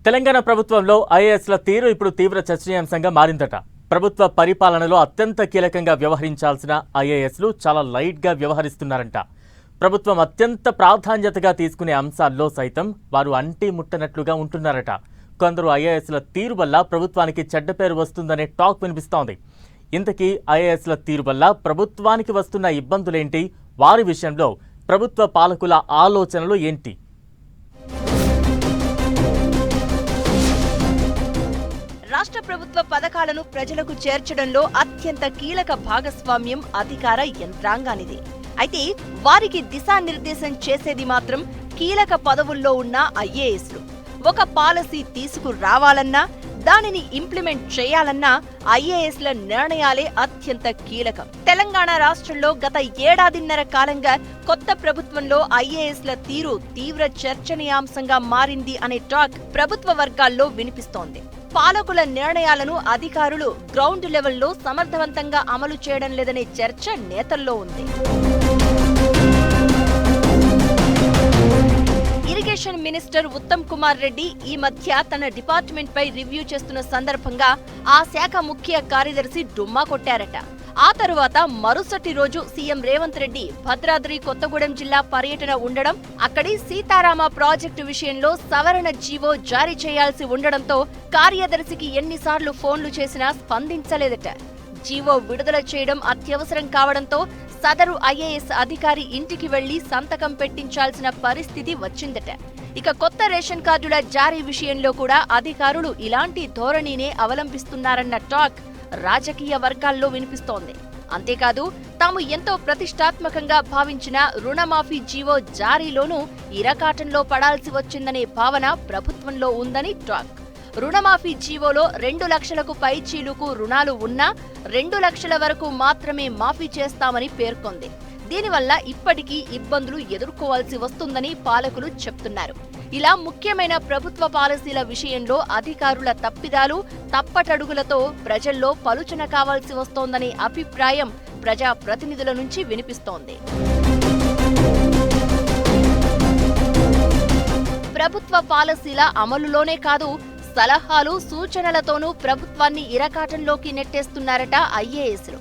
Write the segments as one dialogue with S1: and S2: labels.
S1: తెలంగాణ ప్రభుత్వంలో ఐఏఎస్ల తీరు ఇప్పుడు తీవ్ర చర్చనీయాంశంగా మారిందట. ప్రభుత్వ పరిపాలనలో అత్యంత కీలకంగా వ్యవహరించాల్సిన ఐఏఎస్లు చాలా లైట్గా వ్యవహరిస్తున్నారంట. ప్రభుత్వం అత్యంత ప్రాధాన్యతగా తీసుకునే అంశాల్లో సైతం వారు అంటి ముట్టనట్లుగా ఉంటున్నారట. కొందరు ఐఏఎస్ల తీరు వల్ల ప్రభుత్వానికి చెడ్డ పేరు వస్తుందనే టాక్ వినిపిస్తోంది. ఇంతకీ ఐఏఎస్ల తీరు వల్ల ప్రభుత్వానికి వస్తున్న ఇబ్బందులేంటి? వారి విషయంలో ప్రభుత్వ పాలకుల ఆలోచనలు ఏంటి?
S2: రాష్ట్ర ప్రభుత్వ పథకాలను ప్రజలకు చేర్చడంలో అత్యంత కీలక భాగస్వామ్యం అధికార యంత్రాంగానిది. అయితే వారికి దిశానిర్దేశం చేసేది మాత్రం కీలక పదవుల్లో ఉన్న ఐఏఎస్లు. ఒక పాలసీ తీసుకురావాలన్నా, దానిని ఇంప్లిమెంట్ చేయాలన్నా ఐఏఎస్ల నిర్ణయాలే అత్యంత కీలకం. తెలంగాణ రాష్ట్రంలో గత ఏడాదిన్నర కాలంగా కొత్త ప్రభుత్వంలో ఐఏఎస్ల తీరు తీవ్ర చర్చనీయాంశంగా మారింది అనే టాక్ ప్రభుత్వ వర్గాల్లో వినిపిస్తోంది. పాలకుల నిర్ణయాలను అధికారులు గ్రౌండ్ లెవెల్లో సమర్థవంతంగా అమలు చేయడం లేదనే చర్చ నేతల్లో ఉంది. ఇరిగేషన్ మినిస్టర్ ఉత్తమ్ కుమార్ రెడ్డి ఈ మధ్య తన డిపార్ట్మెంట్ పై రివ్యూ చేస్తున్న సందర్భంగా ఆ శాఖ ముఖ్య కార్యదర్శి డుమ్మా కొట్టారట. ఆ తరువాత మరుసటి రోజు సీఎం రేవంత్ రెడ్డి భద్రాద్రి కొత్తగూడెం జిల్లా పర్యటన ఉండడం, అక్కడి సీతారామ ప్రాజెక్టు విషయంలో సవరణ జీవో జారీ చేయాల్సి ఉండడంతో కార్యదర్శికి ఎన్నిసార్లు ఫోన్లు చేసినా స్పందించలేదట. జీవో విడుదల చేయడం అత్యవసరం కావడంతో సదరు ఐఏఎస్ అధికారి ఇంటికి వెళ్లి సంతకం పెట్టించాల్సిన పరిస్థితి వచ్చిందట. ఇక కొత్త రేషన్ కార్డుల జారీ విషయంలో కూడా అధికారులు ఇలాంటి ధోరణినే అవలంబిస్తున్నారన్న టాక్ రాజకీయ వర్గాల్లో వినిపిస్తోంది. అంతేకాదు, తాము ఎంతో ప్రతిష్టాత్మకంగా భావించిన రుణమాఫీ జీవో జారీలోనూ ఇరకాటంలో పడాల్సి వచ్చిందనే భావన ప్రభుత్వంలో ఉందని టాక్. రుణమాఫీ జీవోలో 2 లక్షలకు పైచీలుకు రుణాలు ఉన్నా 2 లక్షల వరకు మాత్రమే మాఫీ చేస్తామని పేర్కొంది. దీనివల్ల ఇప్పటికీ ఇబ్బందులు ఎదుర్కోవాల్సి వస్తుందని పాలకులు చెప్తున్నారు. ఇలా ముఖ్యమైన ప్రభుత్వ పాలసీల విషయంలో అధికారుల తప్పిదాలు, తప్పటడుగులతో ప్రజల్లో పలుచన కావాల్సి వస్తోందనే అభిప్రాయం ప్రజా ప్రతినిధుల నుంచి వినిపిస్తోంది. ప్రభుత్వ పాలసీల అమలులోనే కాదు, సలహాలు, సూచనలతోనూ ప్రభుత్వాన్ని ఇరకాటంలోకి నెట్టేస్తున్నారట ఐఏఎస్లు.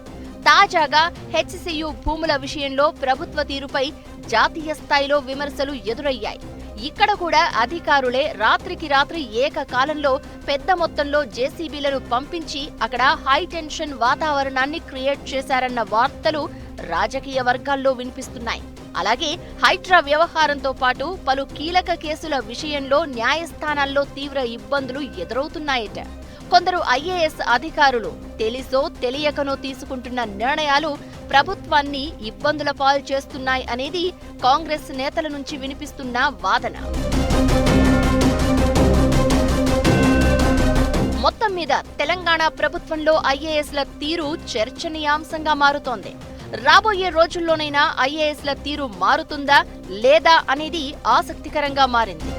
S2: తాజాగా హెచ్సియు భూముల విషయంలో ప్రభుత్వ తీరుపై జాతీయ స్థాయిలో విమర్శలు ఎదురయ్యాయి. ఇక్కడ కూడా అధికారులే రాత్రికి రాత్రి ఏకకాలంలో పెద్ద మొత్తంలో జేసీబీలను పంపించి అక్కడ హైటెన్షన్ వాతావరణాన్ని క్రియేట్ చేశారన్న వార్తలు రాజకీయ వర్గాల్లో వినిపిస్తున్నాయి. అలాగే హైడ్రా వ్యవహారంతో పాటు పలు కీలక కేసుల విషయంలో న్యాయస్థానాల్లో తీవ్ర ఇబ్బందులు ఎదురవుతున్నాయట. కొందరు ఐఏఎస్ అధికారులు తెలిసో తెలియకనో తీసుకుంటున్న నిర్ణయాలు ప్రభుత్వాన్ని ఇబ్బందుల పాలు చేస్తున్నాయి అనేది కాంగ్రెస్ నేతల నుంచి వినిపిస్తున్న వాదన. మొత్తం మీద తెలంగాణ ప్రభుత్వంలో ఐఏఎస్ల తీరు చర్చనీయాంశంగా మారుతోంది. రాబోయే రోజుల్లోనైనా ఐఏఎస్ల తీరు మారుతుందా లేదా అనేది ఆసక్తికరంగా మారింది.